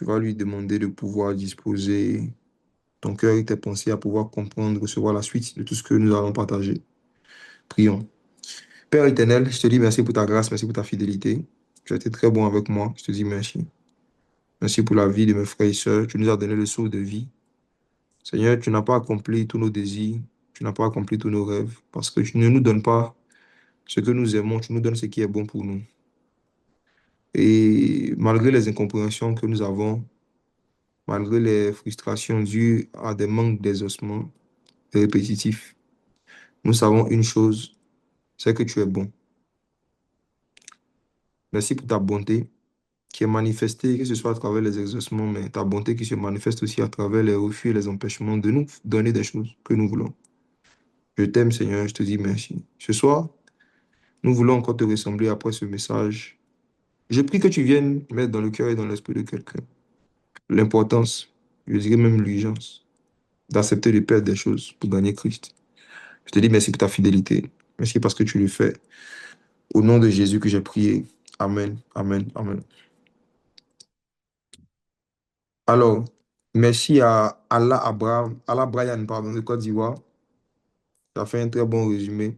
vas lui demander de pouvoir disposer ton cœur et tes pensées à pouvoir comprendre, recevoir la suite de tout ce que nous allons partager. Prions. Père éternel, je te dis merci pour ta grâce, merci pour ta fidélité. Tu as été très bon avec moi. Je te dis merci. Merci pour la vie de mes frères et sœurs. Tu nous as donné le souffle de vie. Seigneur, tu n'as pas accompli tous nos désirs. Tu n'as pas accompli tous nos rêves. Parce que tu ne nous donnes pas ce que nous aimons. Tu nous donnes ce qui est bon pour nous. Et malgré les incompréhensions que nous avons, malgré les frustrations dues à des manques d'exaucement répétitifs, nous savons une chose, c'est que tu es bon. Merci pour ta bonté qui est manifestée, que ce soit à travers les exaucements, mais ta bonté qui se manifeste aussi à travers les refus et les empêchements de nous donner des choses que nous voulons. Je t'aime, Seigneur, je te dis merci. Ce soir, nous voulons encore te ressembler après ce message. Je prie que tu viennes mettre dans le cœur et dans l'esprit de quelqu'un l'importance, je dirais même l'urgence, d'accepter de perdre des choses pour gagner Christ. Je te dis merci pour ta fidélité. Merci parce que tu le fais. Au nom de Jésus que j'ai prié. Amen, amen, amen. Alors, merci à Allah Brian, pardon, de Côte d'Ivoire. Tu as fait un très bon résumé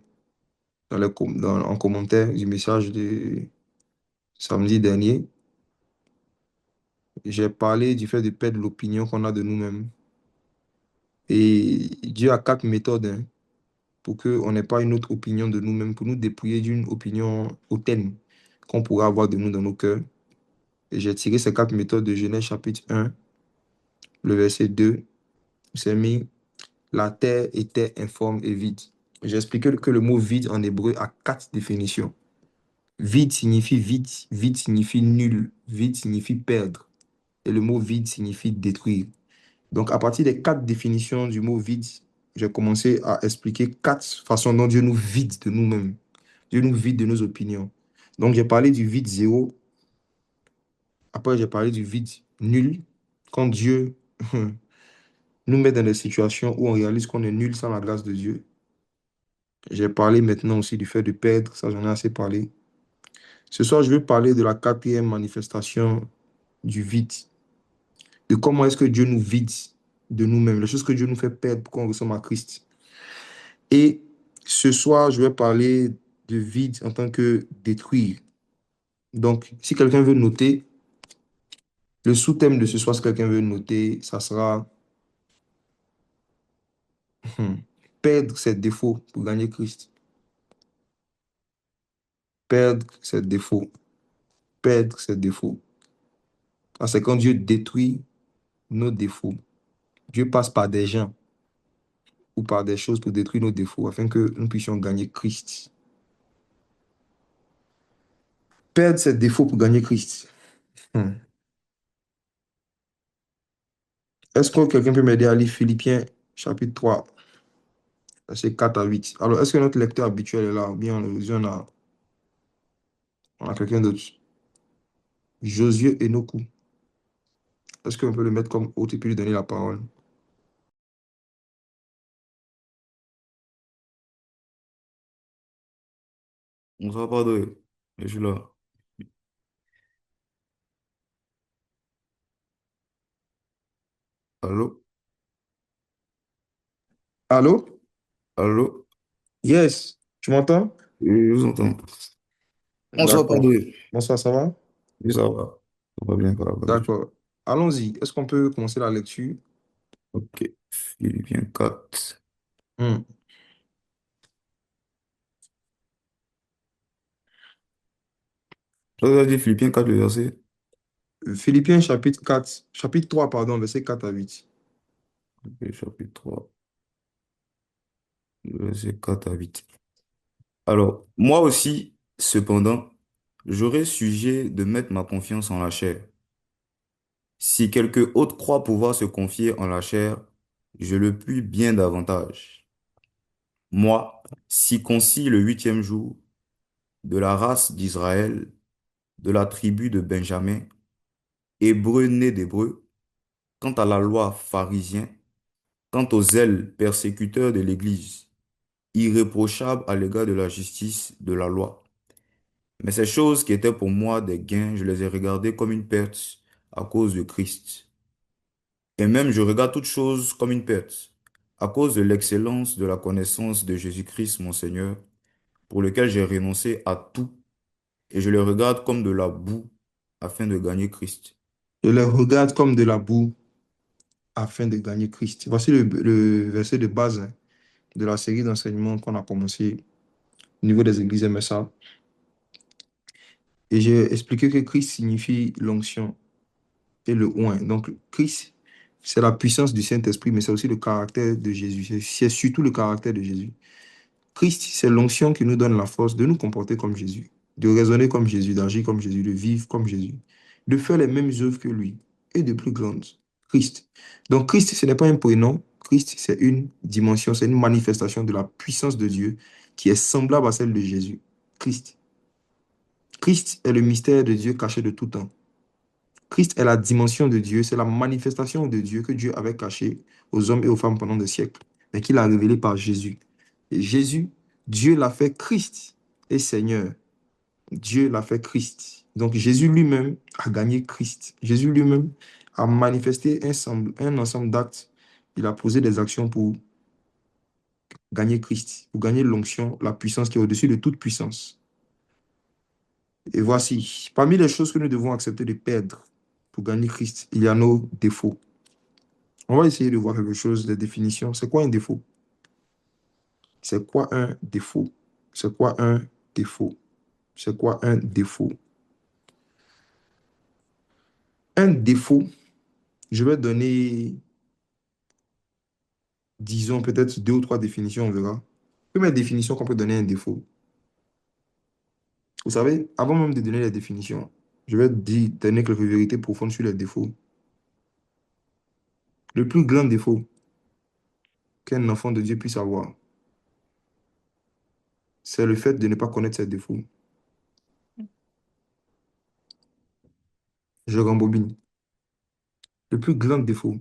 en commentaire du message de samedi dernier. J'ai parlé du fait de perdre l'opinion qu'on a de nous-mêmes. Et Dieu a quatre méthodes, hein, pour qu'on n'ait pas une autre opinion de nous-mêmes, pour nous dépouiller d'une opinion hautaine qu'on pourrait avoir de nous dans nos cœurs. Et j'ai tiré ces quatre méthodes de Genèse chapitre 1, le verset 2. C'est mis, la terre était informe et vide. J'ai expliqué que le mot vide en hébreu a quatre définitions. Vide, vide signifie nul, vide signifie perdre. Et le mot vide signifie détruire. Donc, à partir des quatre définitions du mot vide, j'ai commencé à expliquer quatre façons dont Dieu nous vide de nous-mêmes. Dieu nous vide de nos opinions. Donc, j'ai parlé du vide zéro. Après, j'ai parlé du vide nul. Quand Dieu nous met dans des situations où on réalise qu'on est nul sans la grâce de Dieu. J'ai parlé maintenant aussi du fait de perdre. Ça, j'en ai assez parlé. Ce soir, je vais parler de la quatrième manifestation du vide. De comment est-ce que Dieu nous vide de nous-mêmes. Les choses que Dieu nous fait perdre pour qu'on ressemble à Christ. Et ce soir, je vais parler de vide en tant que détruire. Donc, si quelqu'un veut noter, le sous-thème de ce soir, si quelqu'un veut noter, ça sera perdre ses défauts pour gagner Christ. Perdre ses défauts. Perdre ses défauts. Parce que quand Dieu détruit nos défauts, Dieu passe par des gens ou par des choses pour détruire nos défauts afin que nous puissions gagner Christ. Perdre ses défauts pour gagner Christ. Hmm. Est-ce que quelqu'un peut m'aider à lire Philippiens chapitre 3 verset 4 à 8? Alors, est-ce que notre lecteur habituel est là? Ou bien on a quelqu'un d'autre? Josué Enoku. Est-ce qu'on peut le mettre comme hôte et puis lui donner la parole? Bonsoir, Padre. Je suis là. Allô? Allô? Allô? Yes. Tu m'entends? Oui, je vous entends. Bonsoir, D'accord. Padre. Bonsoir, ça va? Oui, ça va. Ça va bien, ça va. D'accord. Allons-y. Est-ce qu'on peut commencer la lecture? Ok. Philippiens 4. Hmm. Tu as dit Philippiens 4, le verset? Philippiens chapitre 4, chapitre 3 pardon, verset 4 à 8. Ok, chapitre 3, verset 4 à 8. Alors, moi aussi, cependant, j'aurais sujet de mettre ma confiance en la chair. Si quelque autre croit pouvoir se confier en la chair, je le puis bien davantage. Moi, circoncis le huitième jour, de la race d'Israël, de la tribu de Benjamin, hébreu né d'hébreu, quant à la loi pharisien, quant aux zèles persécuteurs de l'Église, irréprochable à l'égard de la justice de la loi. Mais ces choses qui étaient pour moi des gains, je les ai regardées comme une perte à cause de Christ. Et même je regarde toute chose comme une perte, à cause de l'excellence de la connaissance de Jésus-Christ, mon Seigneur, pour lequel j'ai renoncé à tout, et je le regarde comme de la boue afin de gagner Christ. Je les regarde comme de la boue afin de gagner Christ. Voici le verset de base hein, de la série d'enseignements qu'on a commencé au niveau des églises MSA. Et j'ai expliqué que Christ signifie l'onction et le oint. Donc, Christ, c'est la puissance du Saint-Esprit, mais c'est aussi le caractère de Jésus. C'est surtout le caractère de Jésus. Christ, c'est l'onction qui nous donne la force de nous comporter comme Jésus, de raisonner comme Jésus, d'agir comme Jésus, de vivre comme Jésus, de faire les mêmes œuvres que lui et de plus grandes. Christ. Donc, Christ, ce n'est pas un prénom. Christ, c'est une dimension, c'est une manifestation de la puissance de Dieu qui est semblable à celle de Jésus. Christ. Christ est le mystère de Dieu caché de tout temps. Christ est la dimension de Dieu, c'est la manifestation de Dieu que Dieu avait cachée aux hommes et aux femmes pendant des siècles, mais qu'il a révélé par Jésus. Et Jésus, Dieu l'a fait Christ et Seigneur. Dieu l'a fait Christ. Donc Jésus lui-même a gagné Christ. Jésus lui-même a manifesté un ensemble d'actes. Il a posé des actions pour gagner Christ, pour gagner l'onction, la puissance qui est au-dessus de toute puissance. Et voici, parmi les choses que nous devons accepter de perdre pour gagner Christ, il y a nos défauts. On va essayer de voir quelque chose, des définitions. C'est quoi un défaut? C'est quoi un défaut? C'est quoi un défaut? C'est quoi un défaut? Un défaut, je vais donner, disons, peut-être deux ou trois définitions, on verra. Première définition qu'on peut donner à un défaut. Vous savez, avant même de donner les définitions, je vais donner quelques vérités profondes sur les défauts. Le plus grand défaut qu'un enfant de Dieu puisse avoir, c'est le fait de ne pas connaître ses défauts. Je rembobine. Le plus grand défaut,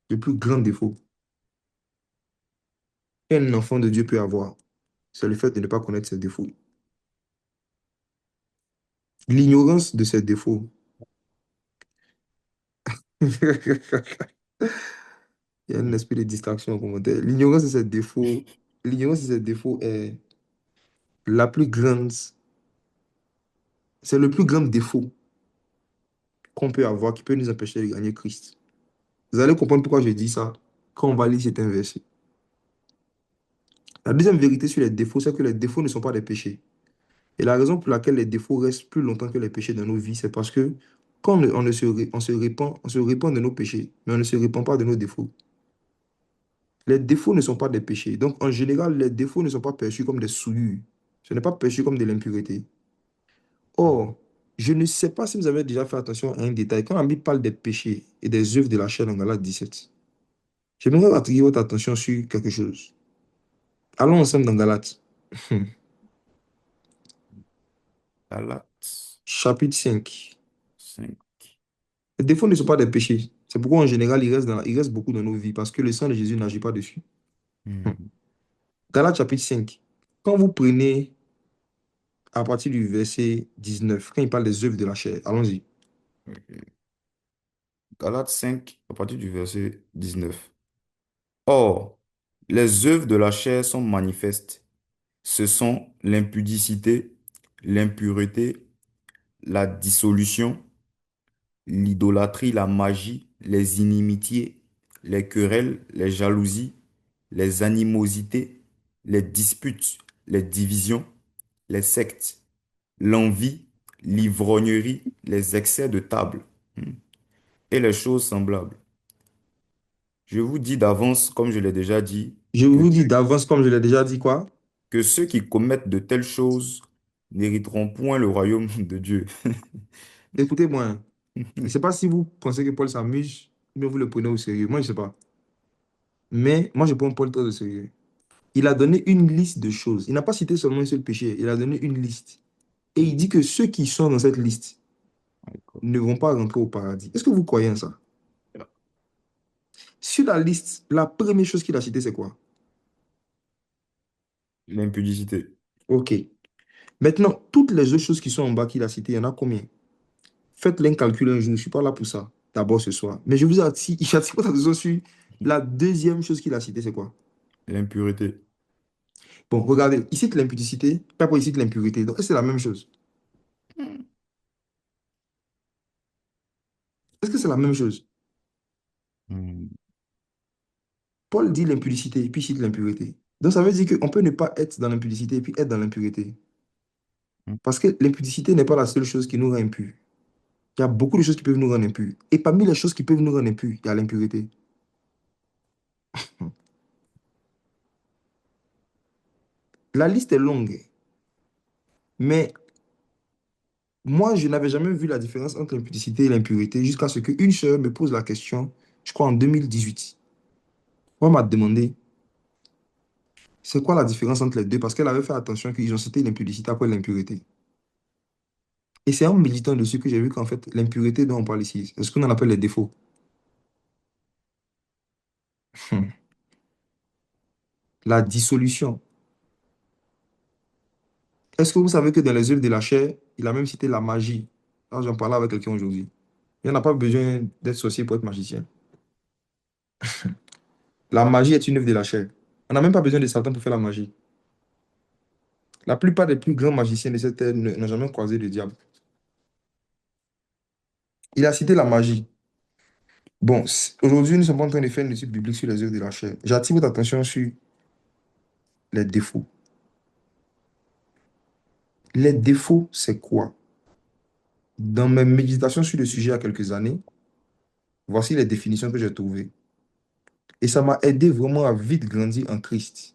le plus grand défaut qu'un enfant de Dieu peut avoir, c'est le fait de ne pas connaître ses défauts. L'ignorance de ses défauts. Il y a un esprit de distraction en commentaire. L'ignorance de ses défauts est la plus grande, c'est le plus grand défaut qu'on peut avoir qui peut nous empêcher de gagner Christ. Vous allez comprendre pourquoi je dis ça quand on va lire cet verset. La deuxième vérité sur les défauts, c'est que les défauts ne sont pas des péchés. Et la raison pour laquelle les défauts restent plus longtemps que les péchés dans nos vies, c'est parce que quand on se répand de nos péchés, mais on ne se répand pas de nos défauts. Les défauts ne sont pas des péchés. Donc, en général, les défauts ne sont pas perçus comme des souillures. Ce n'est pas perçu comme de l'impureté. Or, je ne sais pas si vous avez déjà fait attention à un détail. Quand la Bible parle des péchés et des œuvres de la chair dans Galates 17, j'aimerais attirer votre attention sur quelque chose. Allons ensemble dans Galates, Galates chapitre 5. 5. Les défauts ne sont pas des péchés. C'est pourquoi, en général, ils restent beaucoup dans nos vies parce que le sang de Jésus n'agit pas dessus. Hmm. Galates, chapitre 5. Quand vous prenez à partir du verset 19, quand il parle des œuvres de la chair, allons-y. Ok. Galates 5, à partir du verset 19. Or, les œuvres de la chair sont manifestes. Ce sont l'impudicité, l'impureté, la dissolution, l'idolâtrie, la magie, les inimitiés, les querelles, les jalousies, les animosités, les disputes, les divisions, les sectes, l'envie, l'ivrognerie, les excès de table, et les choses semblables. Je vous dis d'avance, comme je l'ai déjà dit, Je que, vous dis d'avance, comme je l'ai déjà dit, quoi? que ceux qui commettent de telles choses n'hériteront point le royaume de Dieu. Écoutez-moi, hein. Je ne sais pas si vous pensez que Paul s'amuse, mais vous le prenez au sérieux. Moi, je ne sais pas. Mais moi, je prends Paul très au sérieux. Il a donné une liste de choses. Il n'a pas cité seulement un seul péché. Il a donné une liste. Et il dit que ceux qui sont dans cette liste ne vont pas rentrer au paradis. Est-ce que vous croyez en ça? Sur la liste, la première chose qu'il a citée, c'est quoi? L'impudicité. OK. Maintenant, toutes les autres choses qui sont en bas qu'il a citées, il y en a combien? Faites un calcul un jour, je ne suis pas là pour ça, d'abord ce soir. Mais je vous attire, j'attire votre attention sur la deuxième chose qu'il a citée, c'est quoi? L'impureté. Bon, regardez, il cite l'impudicité, pas pour il cite l'impureté. Donc, c'est la même chose. Est-ce que c'est la même chose? Hmm. Paul dit l'impudicité, puis il cite l'impureté. Donc, ça veut dire qu'on peut ne pas être dans l'impudicité et puis être dans l'impureté. Parce que l'impudicité n'est pas la seule chose qui nous rend impurs. Il y a beaucoup de choses qui peuvent nous rendre impurs. Et parmi les choses qui peuvent nous rendre impurs, il y a l'impureté. La liste est longue, mais moi, je n'avais jamais vu la différence entre l'impudicité et l'impureté jusqu'à ce qu'une sœur me pose la question, je crois en 2018. On m'a demandé, c'est quoi la différence entre les deux? Parce qu'elle avait fait attention qu'ils ont cité l'impudicité après l'impureté. Et c'est en méditant dessus que j'ai vu qu'en fait, l'impureté dont on parle ici, c'est ce qu'on appelle les défauts. Hmm. La dissolution. Est-ce que vous savez que dans les œuvres de la chair, il a même cité la magie? Là, j'en parlais avec quelqu'un aujourd'hui. Il n'y en a pas besoin d'être sorcier pour être magicien. La magie est une œuvre de la chair. On n'a même pas besoin de Satan pour faire la magie. La plupart des plus grands magiciens de cette terre n'ont jamais croisé le diable. Il a cité la magie. Bon, aujourd'hui, nous ne sommes pas en train de faire une étude biblique sur les œuvres de la chair. J'attire votre attention sur les défauts. Les défauts, c'est quoi? Dans mes méditations sur le sujet il y a quelques années, voici les définitions que j'ai trouvées. Et ça m'a aidé vraiment à vite grandir en Christ.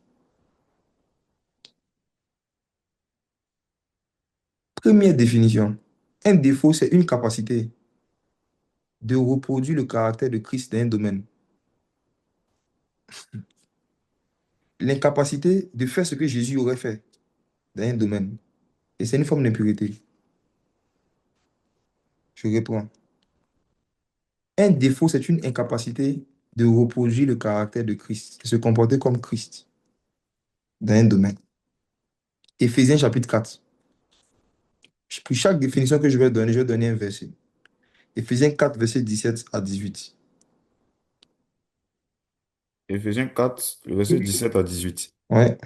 Première définition. Un défaut, c'est une capacité de reproduire le caractère de Christ dans un domaine. L'incapacité de faire ce que Jésus aurait fait dans un domaine. Et c'est une forme d'impureté. Je reprends. Un défaut, c'est une incapacité de reproduire le caractère de Christ, de se comporter comme Christ dans un domaine. Éphésiens chapitre 4. Pour chaque définition que je vais donner un verset. Éphésiens 4, verset 17 à 18. Éphésiens 4, le verset 17 à 18. Ouais.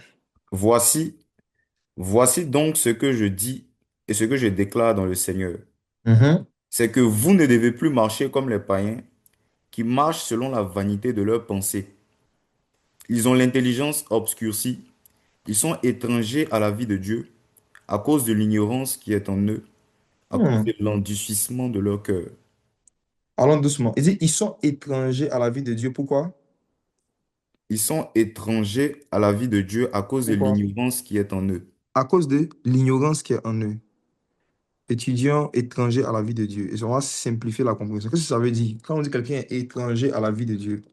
Voici, voici donc ce que je dis et ce que je déclare dans le Seigneur. Mhm. C'est que vous ne devez plus marcher comme les païens qui marchent selon la vanité de leurs pensées. Ils ont l'intelligence obscurcie. Ils sont étrangers à la vie de Dieu à cause de l'ignorance qui est en eux, à cause Hmm. de l'endurcissement de leur cœur. Allons doucement. Il dit, ils sont étrangers à la vie de Dieu. Pourquoi? Ils sont étrangers à la vie de Dieu à cause de Pourquoi? l'ignorance qui est en eux. À cause de l'ignorance qui est en eux. Étudiants étrangers à la vie de Dieu. Et on va simplifier la compréhension. Qu'est-ce que ça veut dire? Quand on dit quelqu'un est étranger à la vie de Dieu,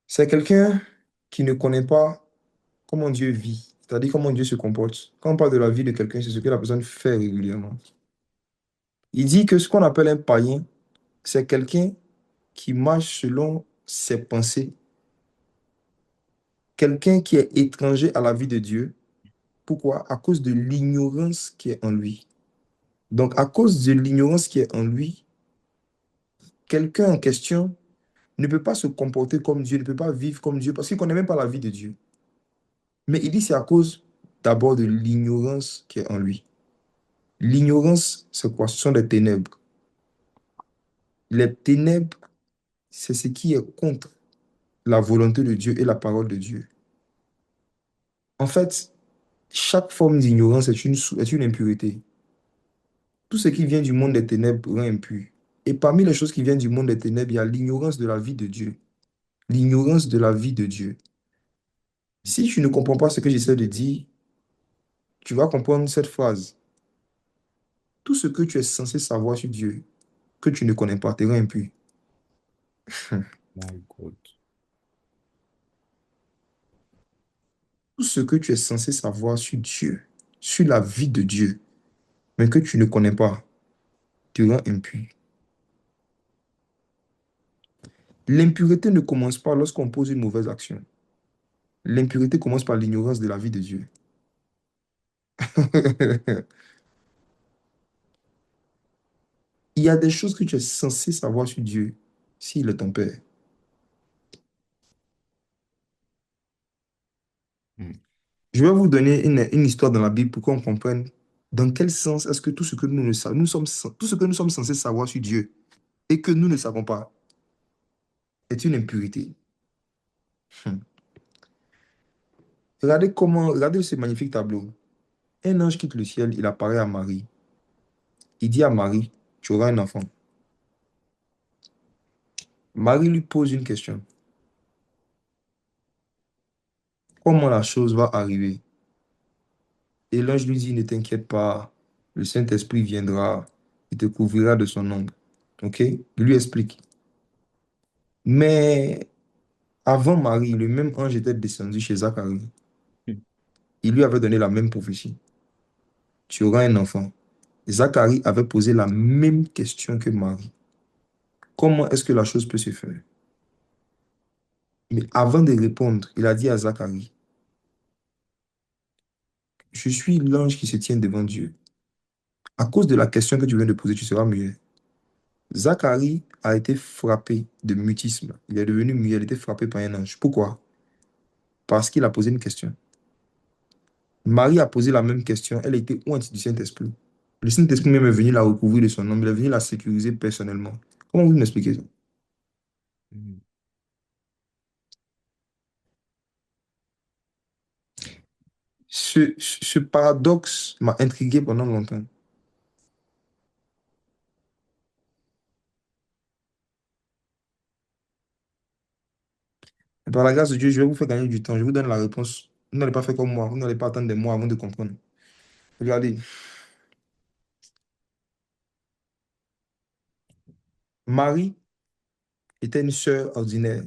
c'est quelqu'un qui ne connaît pas comment Dieu vit, c'est-à-dire comment Dieu se comporte. Quand on parle de la vie de quelqu'un, c'est ce que la personne fait régulièrement. Il dit que ce qu'on appelle un païen, c'est quelqu'un qui marche selon ses pensées, quelqu'un qui est étranger à la vie de Dieu. Pourquoi? À cause de l'ignorance qui est en lui. Donc, à cause de l'ignorance qui est en lui, quelqu'un en question ne peut pas se comporter comme Dieu, ne peut pas vivre comme Dieu, parce qu'il ne connaît même pas la vie de Dieu. Mais il dit c'est à cause d'abord de l'ignorance qui est en lui. L'ignorance, c'est quoi? Ce sont des ténèbres. Les ténèbres, c'est ce qui est contre la volonté de Dieu et la parole de Dieu. En fait, chaque forme d'ignorance est une impureté. Tout ce qui vient du monde des ténèbres rend impur. Et parmi les choses qui viennent du monde des ténèbres, il y a l'ignorance de la vie de Dieu. L'ignorance de la vie de Dieu. Si tu ne comprends pas ce que j'essaie de dire, tu vas comprendre cette phrase. Tout ce que tu es censé savoir sur Dieu, que tu ne connais pas, te rend impur. My God. Tout ce que tu es censé savoir sur Dieu, sur la vie de Dieu, mais que tu ne connais pas, te rend impur. L'impureté ne commence pas lorsqu'on pose une mauvaise action. L'impureté commence par l'ignorance de la vie de Dieu. Il y a des choses que tu es censé savoir sur Dieu, s'il est ton Père. Mhm. Je vais vous donner une histoire dans la Bible pour qu'on comprenne dans quel sens est-ce que tout ce que nous ne savons, tout ce que nous sommes censés savoir sur Dieu et que nous ne savons pas est une impurité. Hmm. Regardez ce magnifique tableau. Un ange quitte le ciel, il apparaît à Marie. Il dit à Marie, tu auras un enfant. Marie lui pose une question. Comment la chose va arriver? Et l'ange lui dit, ne t'inquiète pas, le Saint-Esprit viendra, il te couvrira de son ombre. OK? Il lui explique. Mais avant Marie, le même ange était descendu chez Zacharie. Il lui avait donné la même prophétie. Tu auras un enfant. Zacharie avait posé la même question que Marie. Comment est-ce que la chose peut se faire? Mais avant de répondre, il a dit à Zacharie, je suis l'ange qui se tient devant Dieu. À cause de la question que tu viens de poser, tu seras muet. Zacharie a été frappé de mutisme. Il est devenu muet, il a été frappé par un ange. Pourquoi? Parce qu'il a posé une question. Marie a posé la même question. Elle a été ointe du Saint-Esprit. Le Saint-Esprit même est venu la recouvrir de son nom. Il est venu la sécuriser personnellement. Comment vous m'expliquez ça? Mhm. Ce paradoxe m'a intrigué pendant longtemps. Et par la grâce de Dieu, je vais vous faire gagner du temps. Je vous donne la réponse. Vous n'allez pas faire comme moi. Vous n'allez pas attendre des mois avant de comprendre. Regardez. Marie était une sœur ordinaire.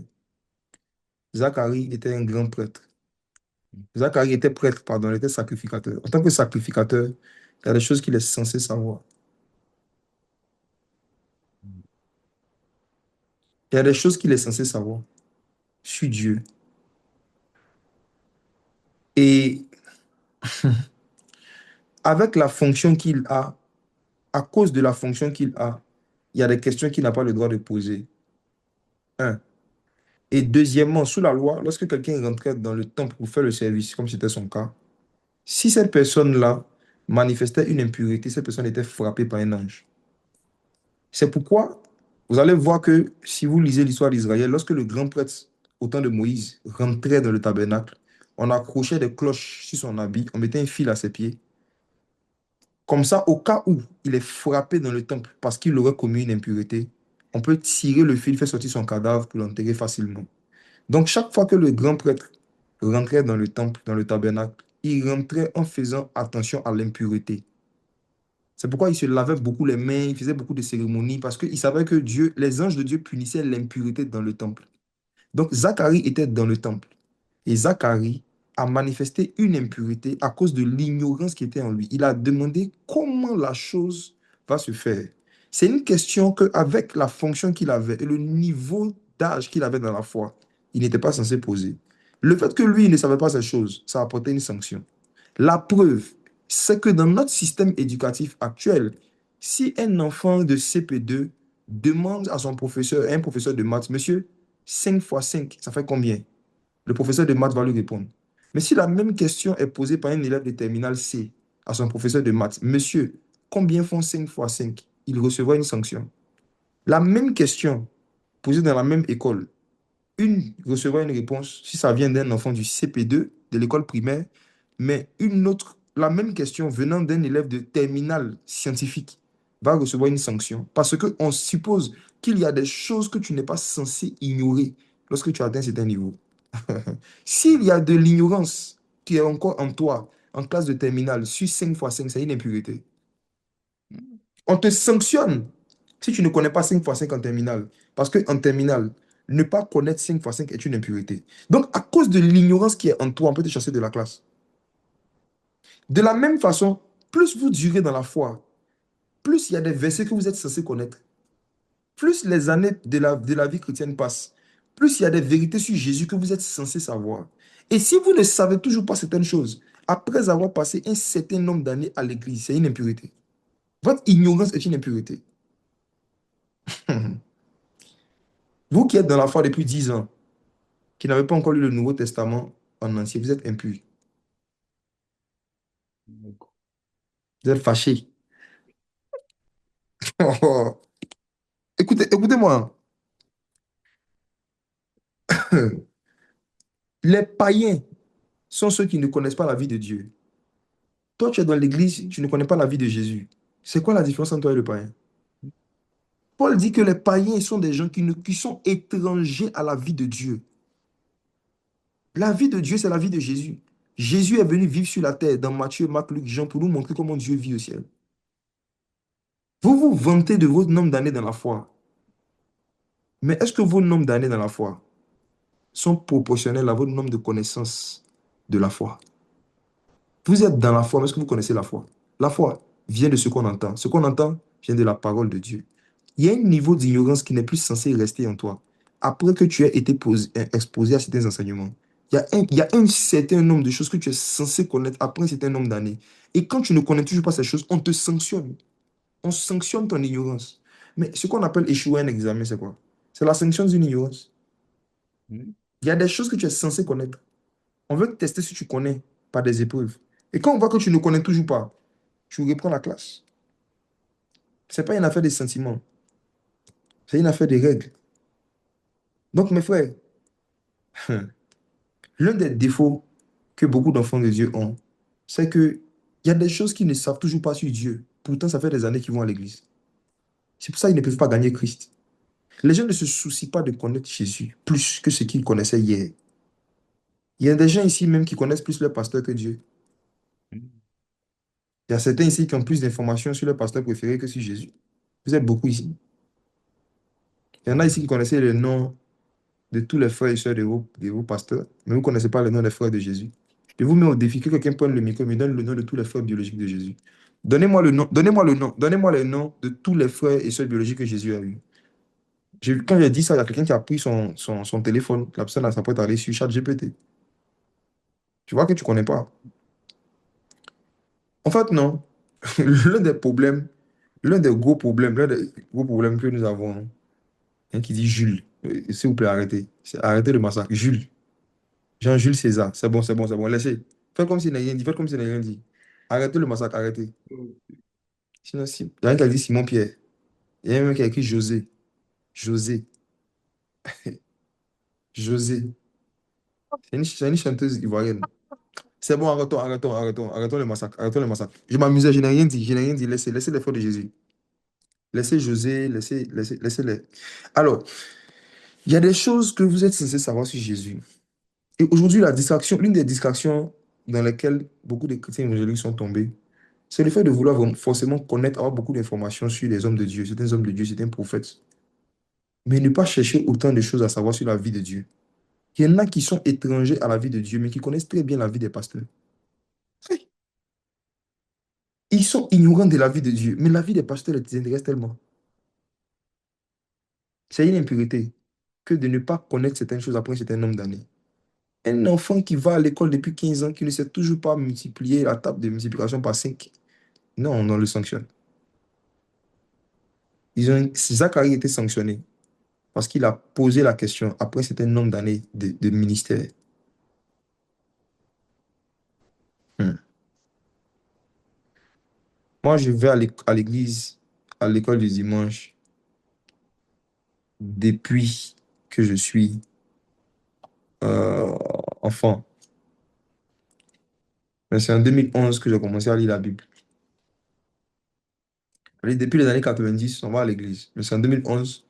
Zacharie était un grand prêtre. Zacharie était prêtre, pardon, il était sacrificateur. En tant que sacrificateur, il y a des choses qu'il est censé savoir. Il y a des choses qu'il est censé savoir sur Dieu. Et avec la fonction qu'il a, à cause de la fonction qu'il a, il y a des questions qu'il n'a pas le droit de poser. Un. Et deuxièmement, sous la loi, lorsque quelqu'un rentrait dans le temple pour faire le service, comme c'était son cas, si cette personne-là manifestait une impureté, cette personne était frappée par un ange. C'est pourquoi vous allez voir que si vous lisez l'histoire d'Israël, lorsque le grand prêtre au temps de Moïse rentrait dans le tabernacle, on accrochait des cloches sur son habit, on mettait un fil à ses pieds. Comme ça, au cas où il est frappé dans le temple parce qu'il aurait commis une impureté, on peut tirer le fil, faire sortir son cadavre pour l'enterrer facilement. Donc, chaque fois que le grand prêtre rentrait dans le temple, dans le tabernacle, il rentrait en faisant attention à l'impureté. C'est pourquoi il se lavait beaucoup les mains, il faisait beaucoup de cérémonies, parce qu'il savait que Dieu, les anges de Dieu punissaient l'impureté dans le temple. Donc Zacharie était dans le temple. Et Zacharie a manifesté une impureté à cause de l'ignorance qui était en lui. Il a demandé comment la chose va se faire. C'est une question qu'avec la fonction qu'il avait et le niveau d'âge qu'il avait dans la foi, il n'était pas censé poser. Le fait que lui il ne savait pas ces choses, ça apportait une sanction. La preuve, c'est que dans notre système éducatif actuel, si un enfant de CP2 demande à son professeur, à un professeur de maths, monsieur, 5 fois 5, ça fait combien? Le professeur de maths va lui répondre. Mais si la même question est posée par un élève de terminale C à son professeur de maths, monsieur, combien font 5 fois 5? Il recevra une sanction. La même question posée dans la même école, une recevra une réponse si ça vient d'un enfant du CP2 de l'école primaire, mais une autre, la même question venant d'un élève de terminale scientifique va recevoir une sanction parce qu'on suppose qu'il y a des choses que tu n'es pas censé ignorer lorsque tu atteins un certain niveau. S'il y a de l'ignorance qui est encore en toi, en classe de terminale, sur 5 fois 5, c'est une impureté. On te sanctionne si tu ne connais pas 5 fois 5 en terminale. Parce qu'en terminale, ne pas connaître 5 fois 5 est une impureté. Donc, à cause de l'ignorance qui est en toi, on peut te chasser de la classe. De la même façon, plus vous durez dans la foi, plus il y a des versets que vous êtes censé connaître, plus les années de la vie chrétienne passent, plus il y a des vérités sur Jésus que vous êtes censé savoir. Et si vous ne savez toujours pas certaines choses, après avoir passé un certain nombre d'années à l'église, c'est une impureté. Votre ignorance est une impureté. Vous qui êtes dans la foi depuis 10 ans, qui n'avez pas encore lu le Nouveau Testament en entier, vous êtes impurs. Vous êtes fâchés. Écoutez, écoutez-moi. Les païens sont ceux qui ne connaissent pas la vie de Dieu. Toi, tu es dans l'église, tu ne connais pas la vie de Jésus. C'est quoi la différence entre toi et le païen? Paul dit que les païens sont des gens qui sont étrangers à la vie de Dieu. La vie de Dieu, c'est la vie de Jésus. Jésus est venu vivre sur la terre dans Matthieu, Marc, Luc, Jean pour nous montrer comment Dieu vit au ciel. Vous vous vantez de votre nombre d'années dans la foi. Mais est-ce que vos nombres d'années dans la foi sont proportionnels à votre nombre de connaissances de la foi? Vous êtes dans la foi, mais est-ce que vous connaissez la foi? La foi vient de ce qu'on entend. Ce qu'on entend vient de la parole de Dieu. Il y a un niveau d'ignorance qui n'est plus censé rester en toi. Après que tu aies été exposé à certains enseignements, il y a un certain nombre de choses que tu es censé connaître après un certain nombre d'années. Et quand tu ne connais toujours pas ces choses, on te sanctionne. On sanctionne ton ignorance. Mais ce qu'on appelle échouer un examen, c'est quoi? C'est la sanction d'une ignorance. Mhm. Il y a des choses que tu es censé connaître. On veut tester si tu connais par des épreuves. Et quand on voit que tu ne connais toujours pas, tu reprends la classe. Ce n'est pas une affaire de sentiments, c'est une affaire de règles. Donc, mes frères, l'un des défauts que beaucoup d'enfants de Dieu ont, c'est que il y a des choses qu'ils ne savent toujours pas sur Dieu. Pourtant, ça fait des années qu'ils vont à l'église. C'est pour ça qu'ils ne peuvent pas gagner Christ. Les gens ne se soucient pas de connaître Jésus plus que ce qu'ils connaissaient hier. Il y a des gens ici même qui connaissent plus leur pasteur que Dieu. Il y a certains ici qui ont plus d'informations sur leur pasteur préféré que sur Jésus. Vous êtes beaucoup ici. Il y en a ici qui connaissaient le nom de tous les frères et sœurs de vos pasteurs, mais vous ne connaissez pas le nom des frères de Jésus. Je vous mets au défi que quelqu'un prenne le micro et me donne le nom de tous les frères biologiques de Jésus. Donnez-moi le nom, donnez-moi le nom, donnez-moi les noms de tous les frères et sœurs biologiques que Jésus a eus. Quand j'ai dit ça, il y a quelqu'un qui a pris son téléphone, la personne a s'apprête à aller sur ChatGPT. Tu vois que tu ne connais pas. En fait, non. L'un des problèmes, l'un des gros problèmes que nous avons, hein, qui dit Jules, s'il vous plaît, arrêtez. Arrêtez le massacre. Jules. Jean-Jules César. C'est bon, c'est bon, c'est bon. Laissez. Faites comme s'il n'a rien dit. Faites comme s'il n'a rien dit. Arrêtez le massacre, arrêtez. Sinon, si. Il y a un qui a dit Simon-Pierre. Il y a un mec qui a écrit José. José. José. C'est une chanteuse ivoirienne. C'est bon, arrêtons, arrêtons, arrêtons, arrêtons le massacre. Arrêtons le massacre. Je m'amusais, je n'ai rien dit. Je n'ai rien dit. Laissez, laissez les frères de Jésus. Laissez José, laissez-les. Alors, il y a des choses que vous êtes censés savoir sur Jésus. Et aujourd'hui, la distraction, l'une des distractions dans lesquelles beaucoup de chrétiens évangéliques sont tombés, c'est le fait de vouloir forcément connaître, avoir beaucoup d'informations sur les hommes de Dieu, certains hommes de Dieu, certains prophètes, mais ne pas chercher autant de choses à savoir sur la vie de Dieu. Il y en a qui sont étrangers à la vie de Dieu, mais qui connaissent très bien la vie des pasteurs. Oui. Ils sont ignorants de la vie de Dieu, mais la vie des pasteurs les intéresse tellement. C'est une impureté que de ne pas connaître certaines choses après un certain nombre d'années. Un enfant qui va à l'école depuis 15 ans, qui ne sait toujours pas multiplier la table de multiplication par 5, non, on le sanctionne. Zacharie a été sanctionné parce qu'il a posé la question après un certain nombre d'années de ministère. Hmm. Moi, je vais à l'église, à l'école du dimanche, depuis que je suis euh, enfant. Mais c'est en 2011 que j'ai commencé à lire la Bible. Allez, depuis les années 90, on va à l'église. Mais c'est en 2011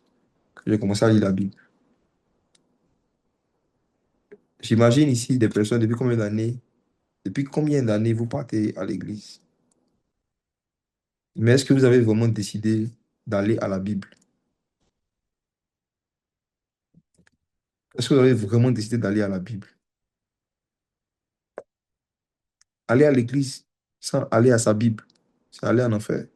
que j'ai commencé à lire la Bible. J'imagine ici des personnes depuis combien d'années vous partez à l'église? Mais est-ce que vous avez vraiment décidé d'aller à la Bible? Est-ce que vous avez vraiment décidé d'aller à la Bible? Aller à l'église sans aller à sa Bible, c'est aller en enfer.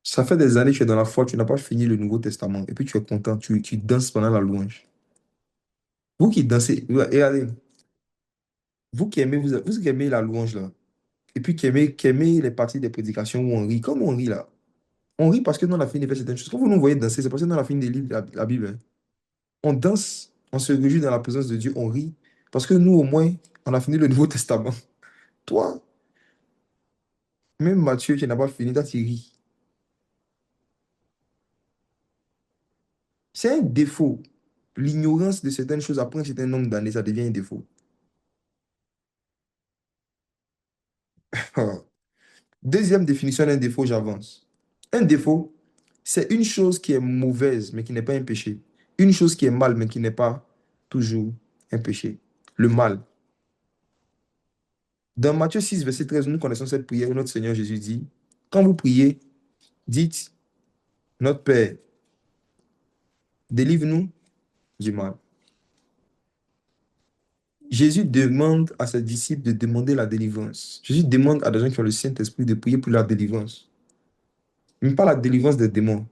Ça fait des années que tu es dans la foi, tu n'as pas fini le Nouveau Testament, et puis tu es content, tu danses pendant la louange. Vous qui dansez, regardez, Vous qui aimez, vous qui aimez la louange là, et puis qui aimez les parties des prédications où on rit, comme on rit là. On rit parce que nous on a fini de faire certaines choses. Quand vous nous voyez danser, c'est parce que nous on a fini de lire la Bible, hein. On danse, on se réjouit dans la présence de Dieu, on rit. Parce que nous, au moins, on a fini le Nouveau Testament. Toi, même Matthieu, tu n'as pas fini, toi, tu ris. C'est un défaut. L'ignorance de certaines choses après un certain nombre d'années, ça devient un défaut. Deuxième définition d'un défaut, j'avance. Un défaut, c'est une chose qui est mauvaise, mais qui n'est pas un péché. Une chose qui est mal, mais qui n'est pas toujours un péché. Le mal. Dans Matthieu 6 verset 13, nous connaissons cette prière où notre Seigneur Jésus dit, quand vous priez, dites, notre Père, délivre-nous du mal. Jésus demande à ses disciples de demander la délivrance. Jésus demande à des gens qui ont le Saint-Esprit de prier pour la délivrance. Même pas la délivrance des démons,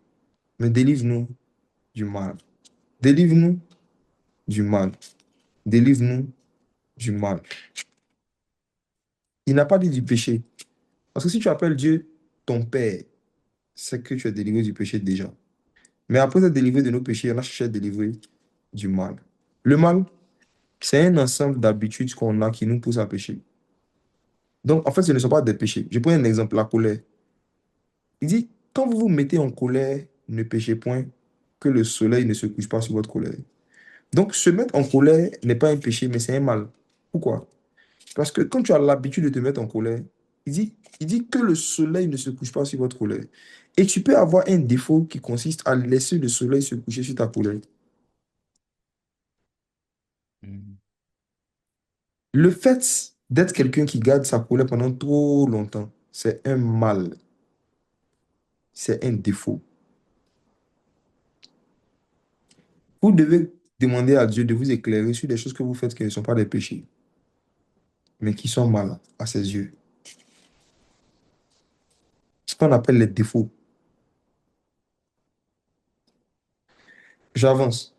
mais délivre-nous du mal. Délivre-nous du mal. Délivre-nous du mal. Il n'a pas dit du péché. Parce que si tu appelles Dieu ton Père, c'est que tu es délivré du péché déjà. Mais après être délivré de nos péchés, on a cherché à délivrer du mal. Le mal, c'est un ensemble d'habitudes qu'on a qui nous poussent à pécher. Donc, en fait, ce ne sont pas des péchés. Je prends un exemple, la colère. Il dit, quand vous vous mettez en colère, ne péchez point, que le soleil ne se couche pas sur votre colère. Donc, se mettre en colère n'est pas un péché, mais c'est un mal. Pourquoi? Parce que quand tu as l'habitude de te mettre en colère, il dit que le soleil ne se couche pas sur votre colère. Et tu peux avoir un défaut qui consiste à laisser le soleil se coucher sur ta colère. Mhm. Le fait d'être quelqu'un qui garde sa colère pendant trop longtemps, c'est un mal, c'est un défaut. Vous devez demander à Dieu de vous éclairer sur des choses que vous faites qui ne sont pas des péchés, mais qui sont mal à ses yeux. Ce qu'on appelle les défauts. J'avance.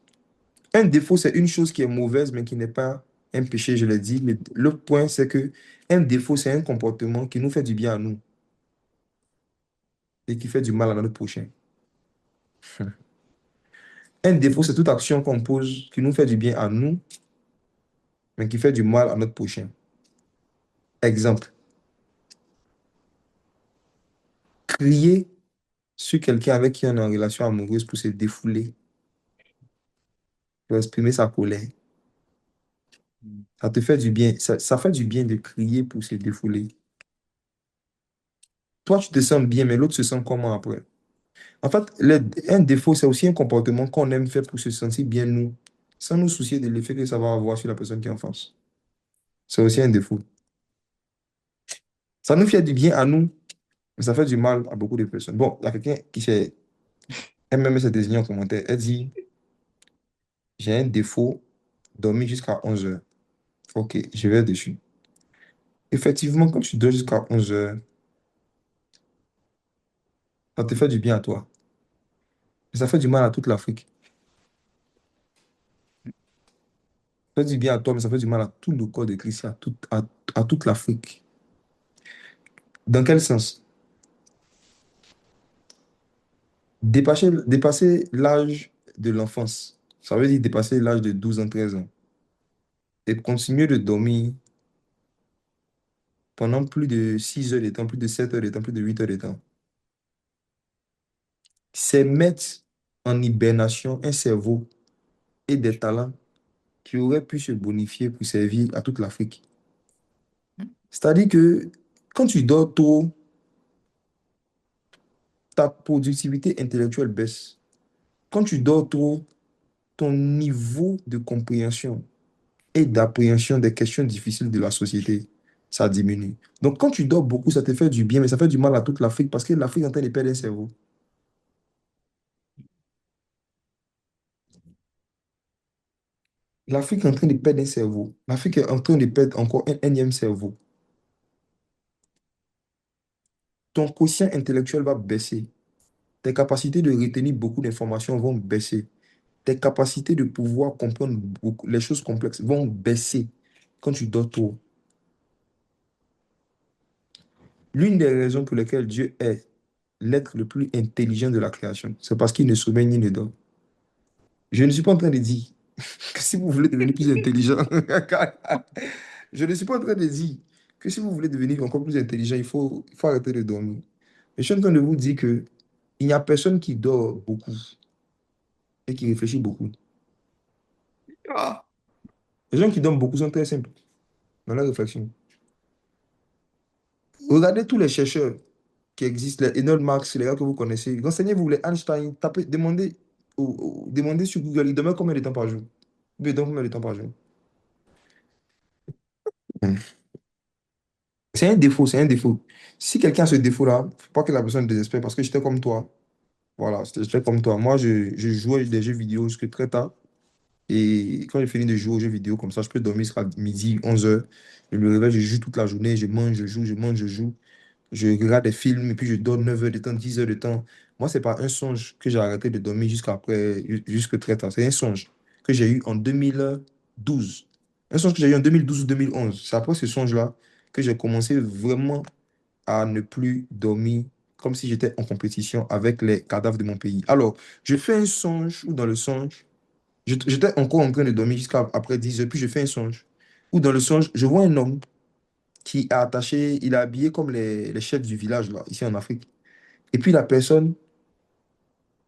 Un défaut, c'est une chose qui est mauvaise, mais qui n'est pas un péché, je l'ai dit. Mais le point, c'est que un défaut, c'est un comportement qui nous fait du bien à nous et qui fait du mal à notre prochain. Un défaut, c'est toute action qu'on pose qui nous fait du bien à nous, mais qui fait du mal à notre prochain. Exemple, crier sur quelqu'un avec qui on est en relation amoureuse pour se défouler, pour exprimer sa colère. Ça te fait du bien. Ça fait du bien de crier pour se défouler. Toi, tu te sens bien, mais l'autre se sent comment après? En fait, un défaut, c'est aussi un comportement qu'on aime faire pour se sentir bien nous, sans nous soucier de l'effet que ça va avoir sur la personne qui est en face. C'est aussi un défaut. Ça nous fait du bien à nous, mais ça fait du mal à beaucoup de personnes. Bon, il y a quelqu'un qui s'est, elle-même s'est désignée en commentaire. Elle dit, j'ai un défaut, dormir jusqu'à 11 heures. Ok, je vais dessus. Effectivement, quand tu dors jusqu'à 11 heures, ça te fait du bien à toi. Mais ça fait du mal à toute l'Afrique. Ça fait du bien à toi, mais ça fait du mal à tout le corps de Christ, à toute l'Afrique. Dans quel sens? Dépasser l'âge de l'enfance, ça veut dire dépasser l'âge de 12 ans, 13 ans, et continuer de dormir pendant plus de 6 heures de temps, plus de 7 heures de temps, plus de 8 heures de temps. C'est mettre en hibernation un cerveau et des talents qui auraient pu se bonifier pour servir à toute l'Afrique. C'est-à-dire que quand tu dors tôt, ta productivité intellectuelle baisse. Quand tu dors trop, ton niveau de compréhension et d'appréhension des questions difficiles de la société, ça diminue. Donc, quand tu dors beaucoup, ça te fait du bien, mais ça fait du mal à toute l'Afrique parce que l'Afrique est en train de perdre un cerveau. L'Afrique est en train de perdre un cerveau. L'Afrique est en train de perdre encore un énième cerveau. Ton quotient intellectuel va baisser. Tes capacités de retenir beaucoup d'informations vont baisser. Tes capacités de pouvoir comprendre les choses complexes vont baisser quand tu dors trop. L'une des raisons pour lesquelles Dieu est l'être le plus intelligent de la création, c'est parce qu'il ne sommeille ni ne dort. Je ne suis pas en train de dire que si vous voulez devenir plus intelligent, je ne suis pas en train de dire que si vous voulez devenir encore plus intelligent, il faut arrêter de dormir. Mais je suis en train de vous dire que il n'y a personne qui dort beaucoup et qui réfléchit beaucoup. Ah, Les gens qui dorment beaucoup sont très simples dans leur réflexion. Regardez tous les chercheurs qui existent, les Elon Musk, les gars que vous connaissez. Renseignez-vous, les Einstein, tapez, demandez sur Google, ils dorment combien de temps par jour? Ils dorment combien de temps par jour? C'est un défaut, c'est un défaut. Si quelqu'un a ce défaut-là, faut pas que la personne désespère parce que j'étais comme toi. Voilà, j'étais comme toi. Moi, je jouais des jeux vidéo jusqu'à très tard. Et quand j'ai fini de jouer aux jeux vidéo, comme ça, je peux dormir jusqu'à midi, 11 heures. Je me réveille, je joue toute la journée, je mange, je joue, je mange, je joue. Je regarde des films et puis je dors 9 heures de temps, 10 heures de temps. Moi, c'est pas un songe que j'ai arrêté de dormir jusque très tard. C'est un songe que j'ai eu en 2012. Un songe que j'ai eu en 2012 ou 2011. C'est après ce songe-là que j'ai commencé vraiment à ne plus dormir comme si j'étais en compétition avec les cadavres de mon pays. Alors, je fais un songe où dans le songe, j'étais encore en train de dormir jusqu'à après 10 heures, puis je fais un songe où dans le songe, je vois un homme qui est attaché, il est habillé comme les chefs du village, là, ici en Afrique. Et puis la personne,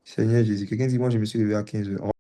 Seigneur Jésus, quelqu'un dit, moi je me suis réveillé à 15 heures.